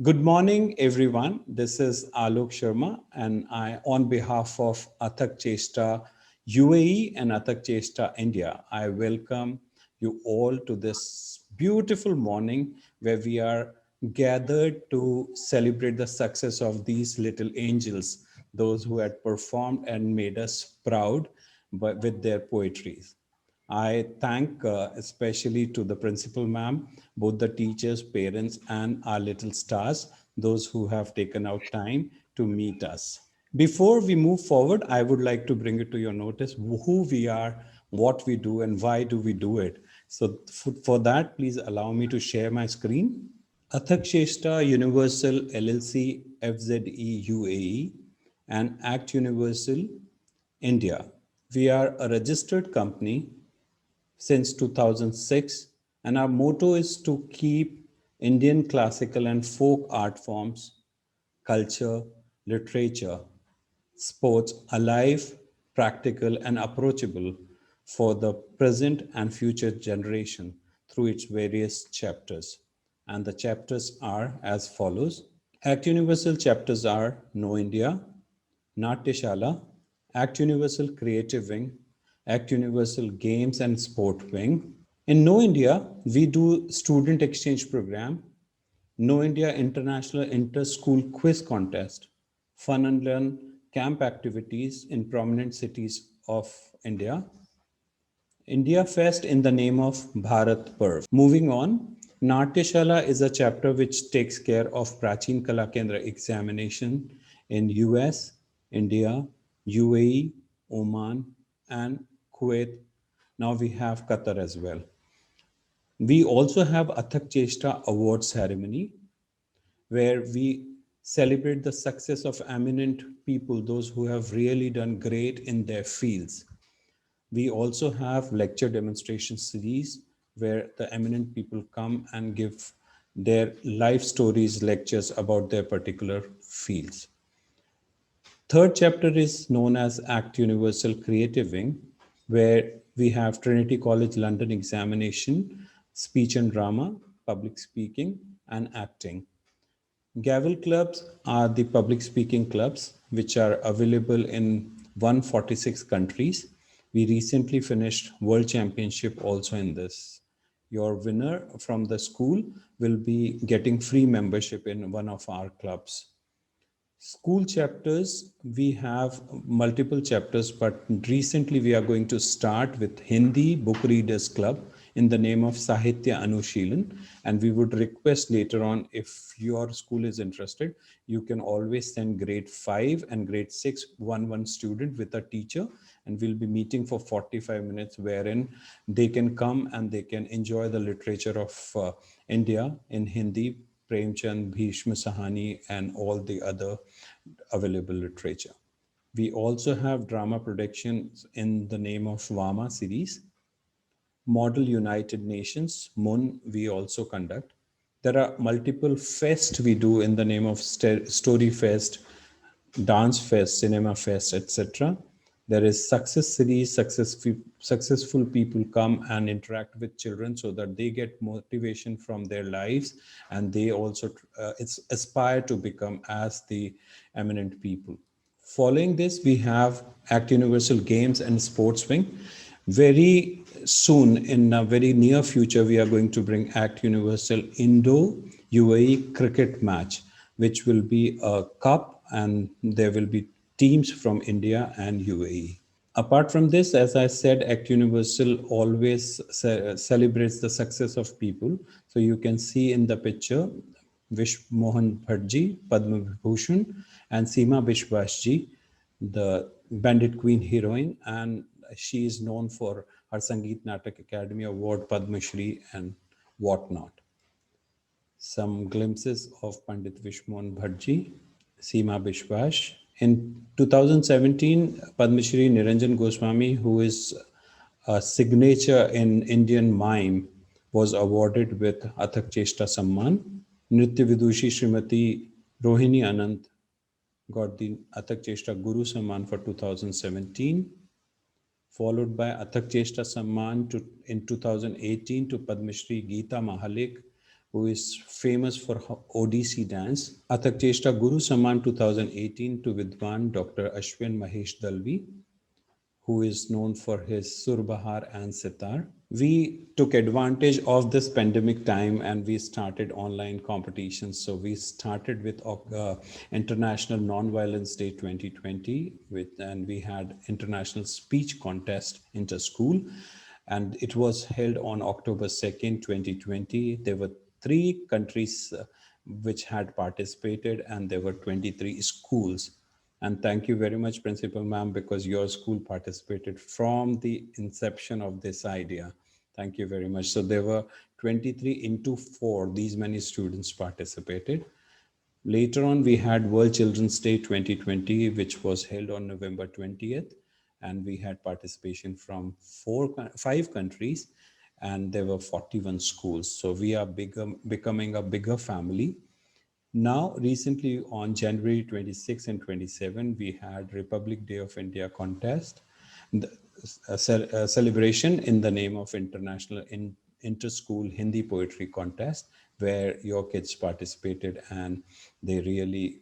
Good morning, everyone. This is Alok Sharma, and on behalf of Athak Chesta UAE and Athak Chesta India, I welcome you all to this beautiful morning where we are gathered to celebrate the success of these little angels, those who had performed and made us proud with their poetries. I thank especially to the principal ma'am, both the teachers, parents, and our little stars, those who have taken out time to meet us. Before we move forward, I would like to bring it to your notice who we are, what we do, and why do we do it. So for that, please allow me to share my screen. Athak Sheshta Universal LLC FZE UAE and Act Universal India. We are a registered company since 2006, and our motto is to keep Indian classical and folk art forms, culture, literature, sports alive, practical, and approachable for the present and future generation through its various chapters. And the chapters are as follows. Act Universal chapters are Know India, Natyashala, Act Universal Creative Wing, Act Universal Games and Sport Wing. In Know India, we do student exchange program, Know India International Inter-School Quiz Contest, Fun and Learn camp activities in prominent cities of India, India Fest in the name of Bharat Parv. Moving on, Natyashala is a chapter which takes care of Prachin Kala Kendra examination in US, India, UAE, Oman, and Kuwait. Now we have Qatar as well. We also have Athak Cheshta Award Ceremony, where we celebrate the success of eminent people, those who have really done great in their fields. We also have lecture demonstration series where the eminent people come and give their life stories, lectures about their particular fields. Third chapter is known as Act Universal Creative Wing, where we have Trinity College London examination, speech and drama, public speaking, and acting. Gavel clubs are the public speaking clubs which are available in 146 countries. We recently finished World Championship also in this. Your winner from the school will be getting free membership in one of our clubs. School chapters, we have multiple chapters, but recently we are going to start with Hindi Book Readers Club in the name of Sahitya Anushilan. And we would request later on, if your school is interested, you can always send grade 5 and grade 6 one student with a teacher, and we'll be meeting for 45 minutes wherein they can come and they can enjoy the literature of India in Hindi, Premchand, Bhishma Sahani, and all the other available literature. We also have drama productions in the name of Vama series. Model United Nations, MUN, we also conduct. There are multiple fests we do in the name of Story Fest, Dance Fest, Cinema Fest, etc. There is Success Series, successful people come and interact with children so that they get motivation from their lives and they also aspire to become as the eminent people. Following this, we have Act Universal Games and Sports Wing. Very soon, in a very near future, we are going to bring Act Universal Indo UAE cricket match, which will be a cup and there will be teams from India and UAE. Apart from this, as I said, Act Universal always celebrates the success of people. So you can see in the picture, Vish Mohan Bhattji, Padma Vibhushan, and Seema Bishwashji, the Bandit Queen heroine, and she is known for her Sangeet Natak Academy Award, Padma Shri, and whatnot. Some glimpses of Pandit Vishmohan Bhattji, Seema Bishwash. In 2017, Padma Shri Niranjan Goswami, who is a signature in Indian mime, was awarded with Athak Cheshta Samman. Nritya Vidushi Srimati Rohini Anand got the Athak Cheshta Guru Samman for 2017, followed by Athak Cheshta Samman in 2018 to Padma Shri Geeta Mahalik, who is famous for her Odissi dance. Athak Cheshta Guru Samman 2018 to Vidwan Dr. Ashwin Mahesh Dalvi, who is known for his Surbahar and Sitar. We took advantage of this pandemic time and we started online competitions. So we started with International Non-Violence Day 2020, and we had International Speech Contest inter-school, and it was held on October 2nd, 2020. There were 3 countries which had participated, and there were 23 schools. And thank you very much, Principal Ma'am, because your school participated from the inception of this idea. Thank you very much. So there were 23 into 4, these many students participated. Later on, we had World Children's Day 2020, which was held on November 20th. And we had participation from 5 countries, and there were 41 schools. So we are becoming a bigger family. Now, recently on January 26 and 27, we had Republic Day of India contest, a celebration in the name of International Inter-School Hindi Poetry Contest, where your kids participated and they really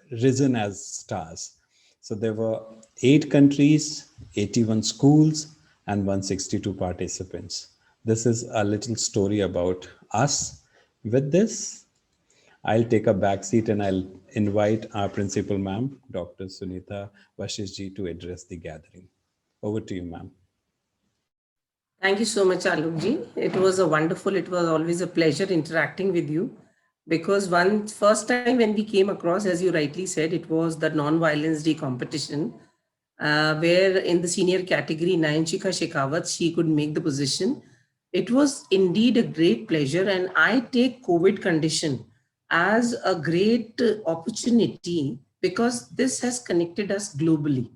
risen as stars. So there were 8 countries, 81 schools, and 162 participants. This is a little story about us. With this, I'll take a back seat and I'll invite our principal ma'am, Dr. Sunita Vashishji, to address the gathering. Over to you, ma'am. Thank you so much, Alokji. It was always a pleasure interacting with you, because first time when we came across, as you rightly said, it was the Non-Violence Day competition, where in the senior category, Nayanchika Shekhawat, she could make the position. It was indeed a great pleasure, and I take COVID condition as a great opportunity, because this has connected us globally.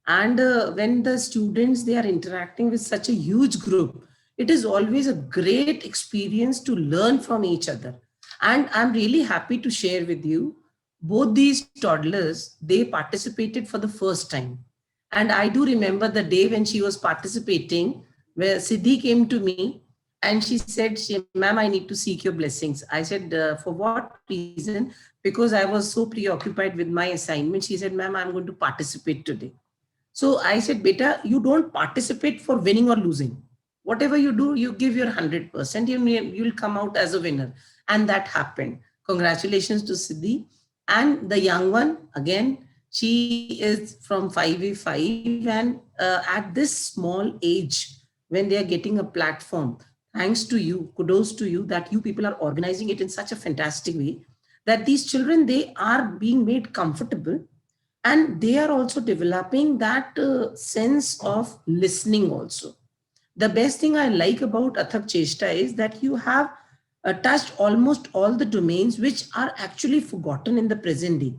And when the students, they are interacting with such a huge group, it is always a great experience to learn from each other. And I'm really happy to share with you, both these toddlers, they participated for the first time. And I do remember the day when she was participating, where Siddhi came to me and she said, ma'am, I need to seek your blessings. I said, for what reason? Because I was so preoccupied with my assignment. She said, ma'am, I'm going to participate today. So I said, beta, you don't participate for winning or losing. Whatever you do, you give your 100%, you'll come out as a winner. And that happened. Congratulations to Siddhi. And the young one, again, she is from 5A5, and at this small age, when they are getting a platform, thanks to you, kudos to you, that you people are organizing it in such a fantastic way, that these children, they are being made comfortable, and they are also developing that sense of listening also. The best thing I like about Athak Cheshta is that you have touched almost all the domains which are actually forgotten in the present day.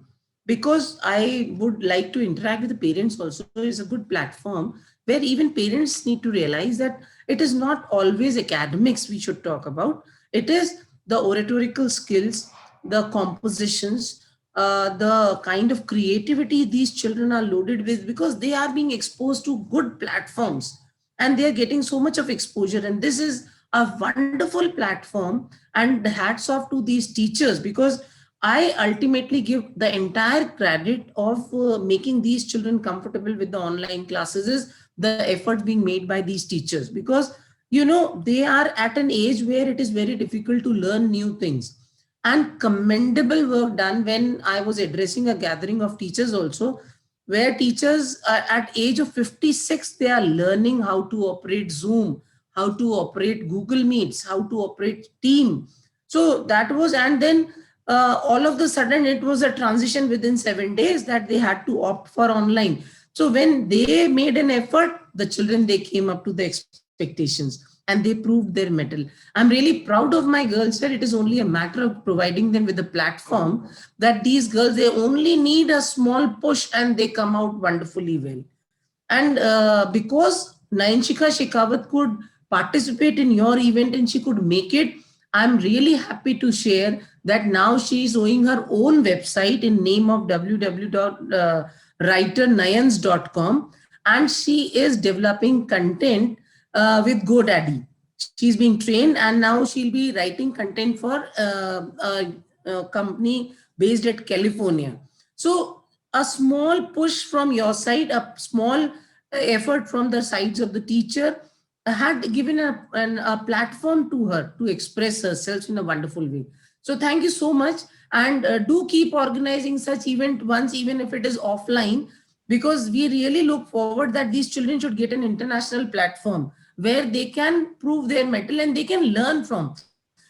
Because I would like to interact with the parents also, is a good platform where even parents need to realize that it is not always academics we should talk about. It is the oratorical skills, the compositions, the kind of creativity these children are loaded with, because they are being exposed to good platforms and they are getting so much of exposure. And this is a wonderful platform, and hats off to these teachers, because I ultimately give the entire credit of making these children comfortable with the online classes is the effort being made by these teachers, because they are at an age where it is very difficult to learn new things. And commendable work done when I was addressing a gathering of teachers also, where teachers at age of 56, they are learning how to operate Zoom, how to operate Google Meets, how to operate Team. So that was, and then all of the sudden it was a transition within 7 days that they had to opt for online. So when they made an effort, the children, they came up to the expectations and they proved their mettle. I'm really proud of my girls, sir. It is only a matter of providing them with a platform, that these girls, they only need a small push and they come out wonderfully well. And because Nayanchika Shekhawat could participate in your event and she could make it, I'm really happy to share that now she is owning her own website in name of www.writernayans.com, and she is developing content with GoDaddy. she's being trained, and now she'll be writing content for a company based at California. So a small push from your side, a small effort from the sides of the teacher had given a platform to her to express herself in a wonderful way. So thank you so much, and do keep organizing such event once, even if it is offline, because we really look forward that these children should get an international platform where they can prove their mettle and they can learn from.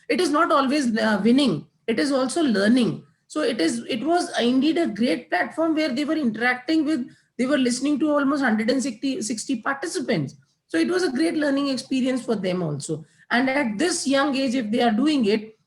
It is not always winning, it is also learning. So it was indeed a great platform where they were interacting with, they were listening to almost 160 participants. So it was a great learning experience for them also. And at this young age, if they are doing it,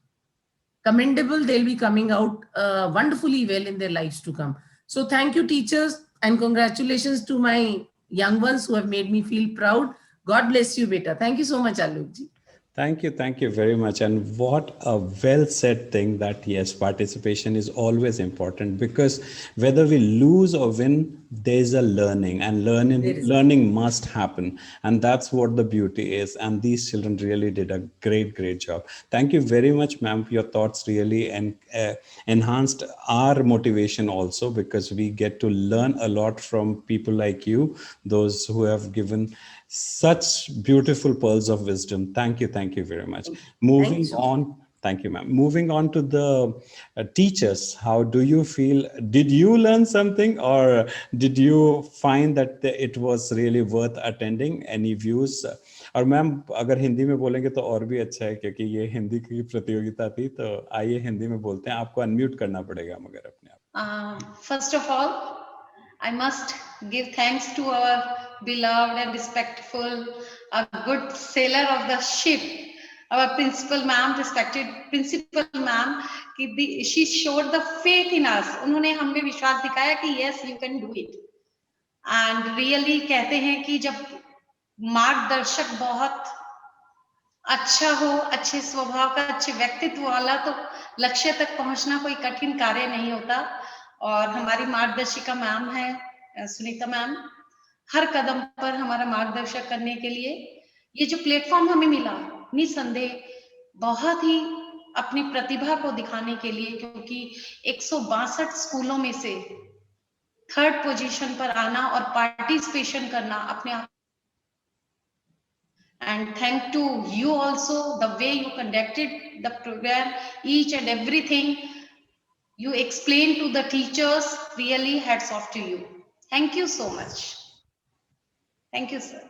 commendable, they'll be coming out wonderfully well in their lives to come. So thank you, teachers, and congratulations to my young ones who have made me feel proud. God bless you, beta. Thank you so much, Alokji. Thank you very much. And what a well said thing that yes, participation is always important, because whether we lose or win, there's a learning, and learning must happen. And that's what the beauty is. And these children really did a great job. Thank you very much, ma'am. Your thoughts really enhanced our motivation also, because we get to learn a lot from people like you, those who have given such beautiful pearls of wisdom. Thank you very much. Moving on, thank you, ma'am. Moving on to the teachers, how do you feel? Did you learn something, or did you find that it was really worth attending? Any views? और ma'am अगर हिंदी में बोलेंगे तो और भी अच्छा है, क्योंकि ये हिंदी की प्रतियोगिता थी, तो आइए हिंदी में बोलते हैं. आपको अनम्यूट करना पड़ेगा मगर अपने आप. First of all, I must give thanks to our beloved and respectful, a good sailor of the ship, our principal ma'am, respected principal ma'am, कि she showed the faith in us. उन्होंने हमें विश्वास दिखाया कि yes, you can do it. And really कहते हैं कि जब मार्गदर्शक बहुत अच्छा हो, अच्छे स्वभाव का, अच्छे व्यक्तित्व वाला, तो लक्ष्य तक पहुंचना कोई कठिन कार्य नहीं होता. और हमारी मार्गदर्शिका मैम है सुनीता मैम, हर कदम पर हमारा मार्गदर्शन करने के लिए ये जो प्लेटफॉर्म हमें मिला, निसंदेह बहुत ही अपनी प्रतिभा को दिखाने के लिए, क्योंकि 162 स्कूलों में से 3rd पोजीशन पर आना और पार्टिसिपेशन करना अपने आप. And thank to you also, the way you conducted the program, each and everything you explained to the teachers, really hats off to you. Thank you so much. Thank you, sir.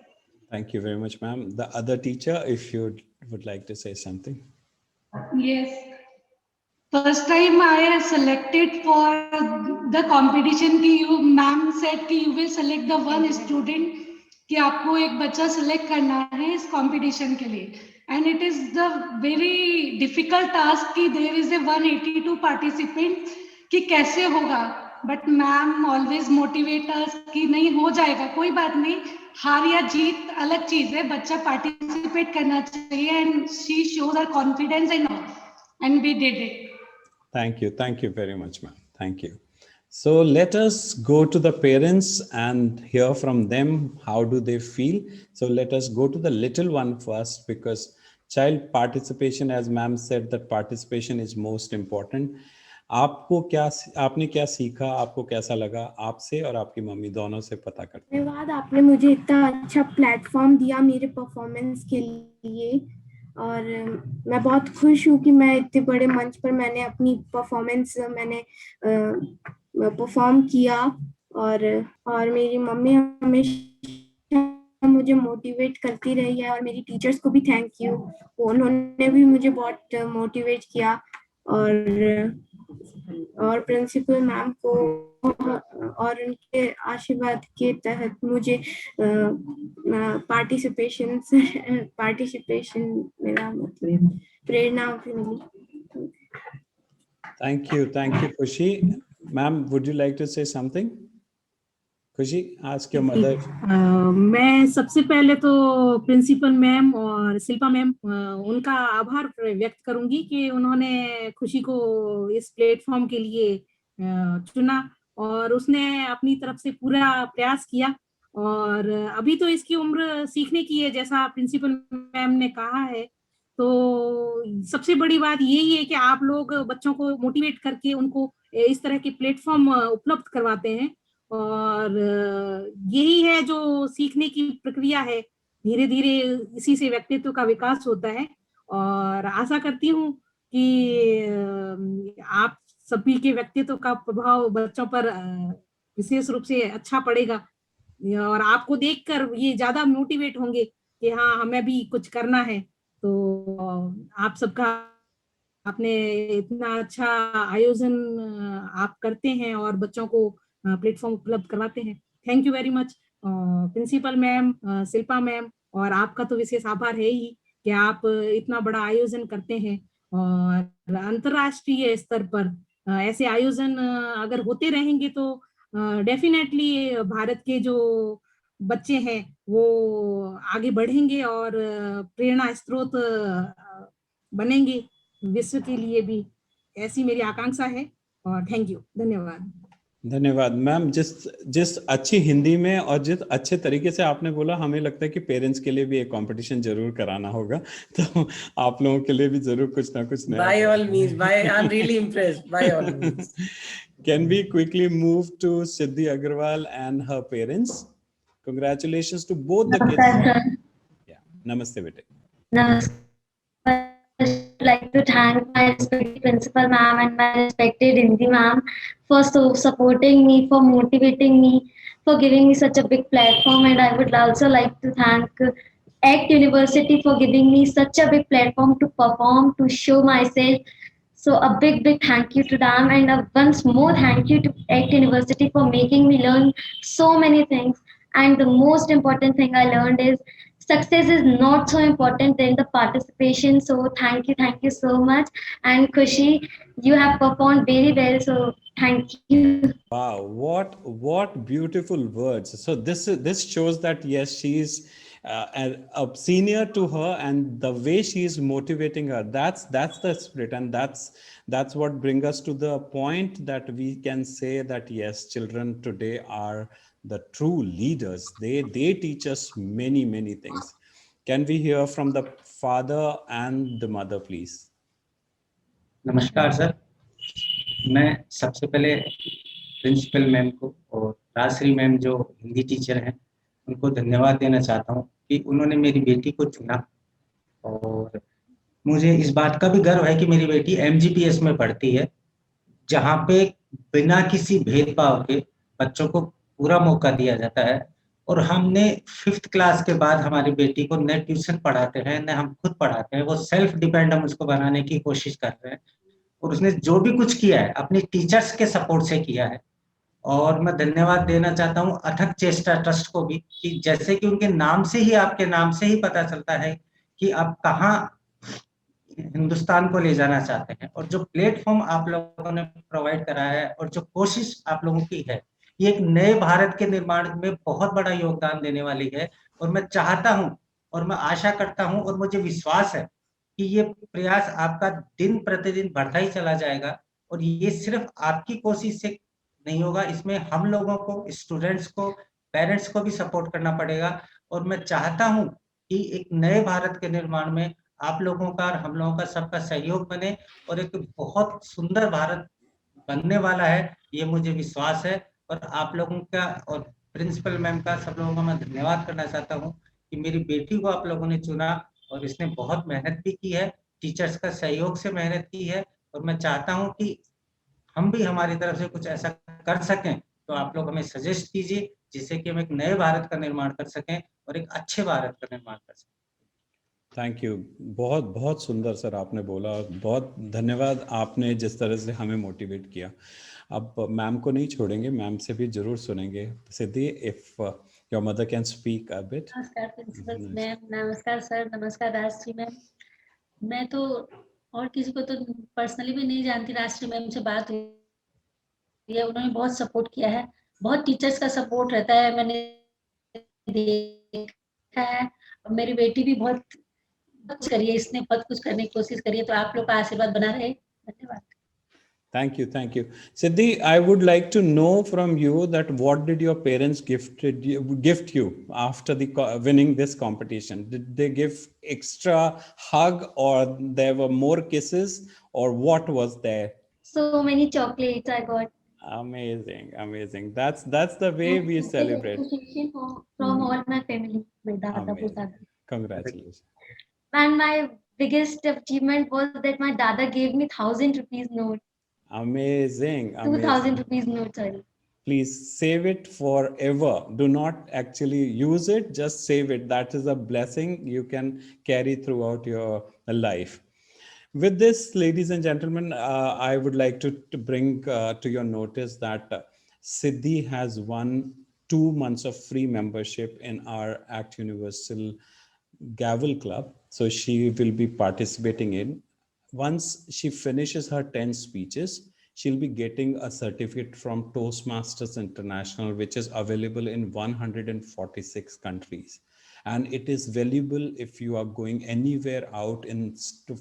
Thank you very much, ma'am. The other teacher, if you would like to say something. Yes. First time I selected for the competition कि you ma'am said कि you will select the one student, कि आपको एक बच्चा select करना है इस competition के लिए. And it is the very difficult task कि there is a 182 participants कि कैसे होगा. But ma'am always motivate us कि नहीं हो जाएगा, कोई बात नहीं, हार या जीत अलग चीज है, बच्चा participate करना चाहिए. And she shows her confidence and we did it. Thank you very much, ma'am. Thank you. So let us go to the parents and hear from them. How do they feel? So let us go to the little one first, because child participation, as ma'am said, that participation is most important. आपने क्या सीखा, आपको कैसा लगा, आपसे और आपकी mummy दोनों से पता करते हैं. धन्यवाद, आपने मुझे इतना अच्छा प्लेटफॉर्म दिया मेरे परफॉर्मेंस के लिए, और मैं बहुत खुश हूँ कि मैं इतने बड़े मंच पर मैंने अपनी परफॉर्मेंस परफॉर्म किया. और मेरी मम्मी हमेशा मुझे मोटिवेट करती रही है, और मेरी टीचर्स को भी थैंक यू, उन्होंने भी मुझे बहुत मोटिवेट किया. और प्रिंसिपल मैम को और उनके आशीर्वाद के तहत मुझे पार्टिसिपेशन मेरा मतलब प्रेरणा भी मिली. Thank you, Khushi. Ma'am, would you like to say something? Khushi, ask your mother. मैं सबसे पहले तो प्रिंसिपल मैम और शिल्पा मैम उनका आभार व्यक्त करूंगी कि उन्होंने खुशी को इस प्लेटफॉर्म के लिए चुना, और उसने अपनी तरफ से पूरा प्रयास किया और अभी तो इसकी उम्र सीखने की है, जैसा प्रिंसिपल मैम ने कहा है। तो सबसे बड़ी बात यही है कि आप लोग बच्चों को मोटिवेट करके उनको इस तरह के प्लेटफॉर्म उपलब्ध करवाते हैं, और यही है जो सीखने की प्रक्रिया है। धीरे धीरे इसी से व्यक्तित्व का विकास होता है, और आशा करती हूँ कि आप सभी के व्यक्तित्व का प्रभाव बच्चों पर विशेष रूप से अच्छा पड़ेगा, और आपको देखकर ये ज्यादा मोटिवेट होंगे कि हाँ, हमें भी कुछ करना है। तो आप सबका, आपने इतना अच्छा आयोजन आप करते हैं और बच्चों को प्लेटफॉर्म उपलब्ध करवाते हैं। Thank you very much principal ma'am, Shilpa ma'am, और आपका तो विशेष आभार है ही कि आप इतना बड़ा आयोजन करते हैं, और अंतर्राष्ट्रीय स्तर पर ऐसे आयोजन अगर होते रहेंगे तो डेफिनेटली भारत के जो बच्चे हैं वो आगे बढ़ेंगे और प्रेरणा स्रोत बनेंगे विश्व के लिए भी। ऐसी मेरी आकांक्षा है, और थैंक यू, धन्यवाद। धन्यवाद मैम। जिस जिस अच्छी हिंदी में और जिस अच्छे तरीके से आपने बोला, हमें लगता है कि पेरेंट्स के लिए भी एक कंपटीशन जरूर कराना होगा, तो आप लोगों के लिए भी जरूर कुछ ना कुछ नया। By all means, I'm really impressed. By all means. Can we quickly move to Siddhi Agarwal and her parents? Congratulations to both the kids. Yeah, namaste bete. Namaste. I'd like to thank my respected principal ma'am and my respected Hindi ma'am for supporting me, for motivating me, for giving me such a big platform. And I would also like to thank ACT University for giving me such a big platform to perform, to show myself. So a big thank you to them, and once more thank you to ACT University for making me learn so many things. And the most important thing I learned is success is not so important than the participation. So thank you so much. And Khushi, you have performed very well, so thank you. Wow, what beautiful words. So this shows that yes, she's a senior to her, and the way she is motivating her, that's the spirit, and that's what brings us to the point that we can say that yes, children today are the true leaders. They teach us many things. Can we hear from the father and the mother, please? नमस्कार sir, मैं सबसे पहले principal ma'am को और Rajshree ma'am जो Hindi teacher हैं उनको धन्यवाद देना चाहता हूं कि उन्होंने मेरी बेटी को चुना। और मुझे इस बात का भी गर्व है कि मेरी बेटी MGPS में पढ़ती है, जहां पे बिना किसी भेदभाव के बच्चों को पूरा मौका दिया जाता है। और हमने 5th क्लास के बाद हमारी बेटी को न ट्यूशन पढ़ाते हैं, न हम खुद पढ़ाते हैं, वो सेल्फ डिपेंड हम उसको बनाने की कोशिश कर रहे हैं। और उसने जो भी कुछ किया है अपनी टीचर्स के सपोर्ट से किया है। और मैं धन्यवाद देना चाहता हूँ अथक चेष्टा ट्रस्ट को भी, कि जैसे कि उनके नाम से ही, आपके नाम से ही पता चलता है कि आप कहाँ हिंदुस्तान को ले जाना चाहते हैं, और जो प्लेटफॉर्म आप लोगों ने प्रोवाइड करा है और जो कोशिश आप लोगों की है, ये एक नए भारत के निर्माण में बहुत बड़ा योगदान देने वाली है। और मैं चाहता हूं और मैं आशा करता हूं और मुझे विश्वास है कि ये प्रयास आपका दिन प्रतिदिन बढ़ता ही चला जाएगा। और ये सिर्फ आपकी कोशिश से नहीं होगा, इसमें हम लोगों को, स्टूडेंट्स को, पेरेंट्स को भी सपोर्ट करना पड़ेगा। और मैं चाहता हूं कि एक नए भारत के निर्माण में आप लोगों का और हम लोगों का सबका सहयोग बने, और एक बहुत सुंदर भारत बनने वाला है, ये मुझे विश्वास है। और आप लोगों का और प्रिंसिपल मैम का, सब लोगों का मैं धन्यवाद करना चाहता हूँ कि मेरी बेटी को आप लोगों ने चुना, और इसने बहुत मेहनत भी की है, टीचर्स का सहयोग से मेहनत की है। और मैं चाहता हूँ कि हम भी हमारी तरफ से कुछ ऐसा कर सकें, तो आप लोग हमें सजेस्ट कीजिए, जिससे कि हम एक नए भारत का निर्माण कर सकें और एक अच्छे भारत का निर्माण कर सकें। Thank you. बहुत सुंदर सर आपने बोला, बहुत धन्यवाद आपने जिस तरह से हमें मोटिवेट किया। अब मैम को नहीं छोड़ेंगे, मैम से भी जरूर सुनेंगे। Siddhi, if your mother can speak a bit. नमस्कार प्रिंसिपल मैम, नमस्कार सर, नमस्कार राजश्री मैम। मैं तो और किसी को तो पर्सनली भी नहीं जानती, राजश्री मैम से बात हुई है, उन्होंने बहुत सपोर्ट किया है, बहुत टीचर्स का सपोर्ट रहता है, मैंने देखा है। और मेरी बेटी भी बहुत कुछ करिए, इसने बहुत कुछ करने की कोशिश करी है, तो आप लोग का आशीर्वाद बना रहे। धन्यवाद। Thank you. Thank you. Siddhi, I would like to know from you that what did your parents gift you after the winning this competition? Did they give extra hug, or there were more kisses, or what was there? So many chocolates I got. Amazing, amazing. That's the way And we special celebrate. appreciation from all my family. My dada, Amazing. Congratulations. and my biggest achievement was that my dada gave me 1,000 rupees note, Amazing, 2,000 amazing. rupees note, sorry. Please save it forever. Do not actually use it, just save it. That is a blessing you can carry throughout your life. With this, ladies and gentlemen, I would like to bring to your notice that Siddhi has won 2 months of free membership in our Act Universal Gavel Club. So she will be participating in. Once she finishes her 10 speeches, she'll be getting a certificate from Toastmasters International, which is available in 146 countries. And it is valuable if you are going anywhere out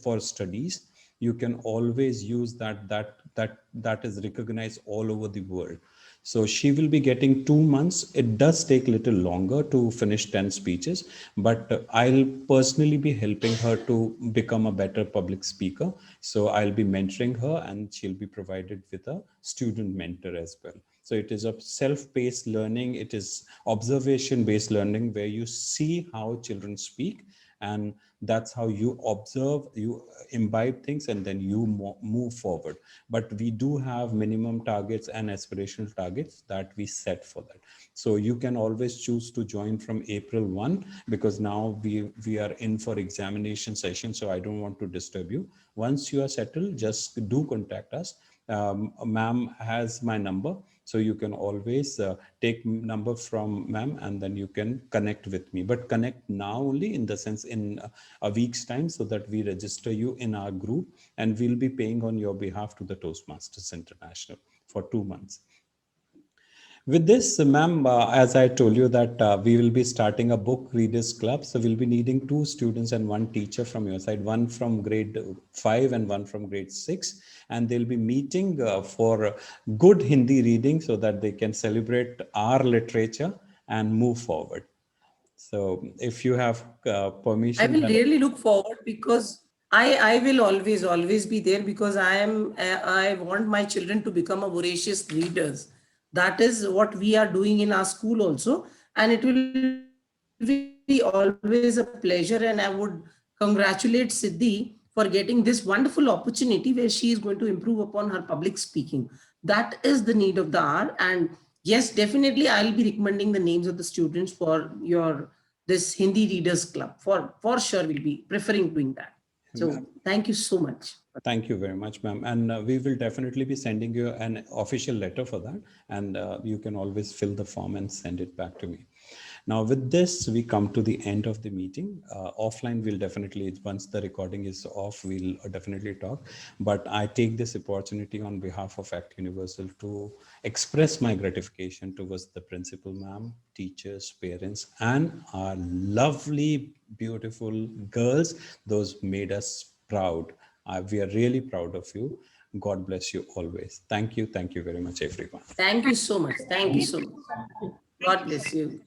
for studies. You can always use that is recognized all over the world. So she will be getting 2 months. It does take a little longer to finish 10 speeches, but I'll personally be helping her to become a better public speaker. So I'll be mentoring her, and she'll be provided with a student mentor as well. So it is a self-paced learning. It is observation-based learning where you see how children speak, and that's how you observe, you imbibe things, and then you move forward. But we do have minimum targets and aspirational targets that we set for that. So you can always choose to join from April 1, because now we are in for examination session. So I don't want to disturb you. Once you are settled, just do contact us. Ma'am has my number, so you can always take number from ma'am, and then you can connect with me. But connect now only, in the sense in a week's time, so that we register you in our group, and we'll be paying on your behalf to the Toastmasters International for 2 months. With this, ma'am, as I told you that we will be starting a book readers club. So we'll be needing 2 students and 1 teacher from your side, 1 from grade 5 and 1 from grade 6. And they'll be meeting for good Hindi reading, so that they can celebrate our literature and move forward. So if you have permission. I will really look forward, because I will always be there, because I want my children to become a voracious readers. That is what we are doing in our school also, and it will be always a pleasure. And I would congratulate Siddhi for getting this wonderful opportunity where she is going to improve upon her public speaking. That is the need of the hour. And yes, definitely I'll be recommending the names of the students for this Hindi Readers Club. For sure, we'll be preferring doing that. So thank you so much. Thank you very much, ma'am. And we will definitely be sending you an official letter for that. And you can always fill the form and send it back to me. Now, with this, we come to the end of the meeting. Offline, we'll definitely, once the recording is off, we'll definitely talk. But I take this opportunity on behalf of Act Universal to express my gratification towards the principal ma'am, teachers, parents, and our lovely, beautiful girls. Those made us proud. We are really proud of you. God bless you always. Thank you. Thank you very much, everyone. Thank you so much. Thank you so much. God bless you.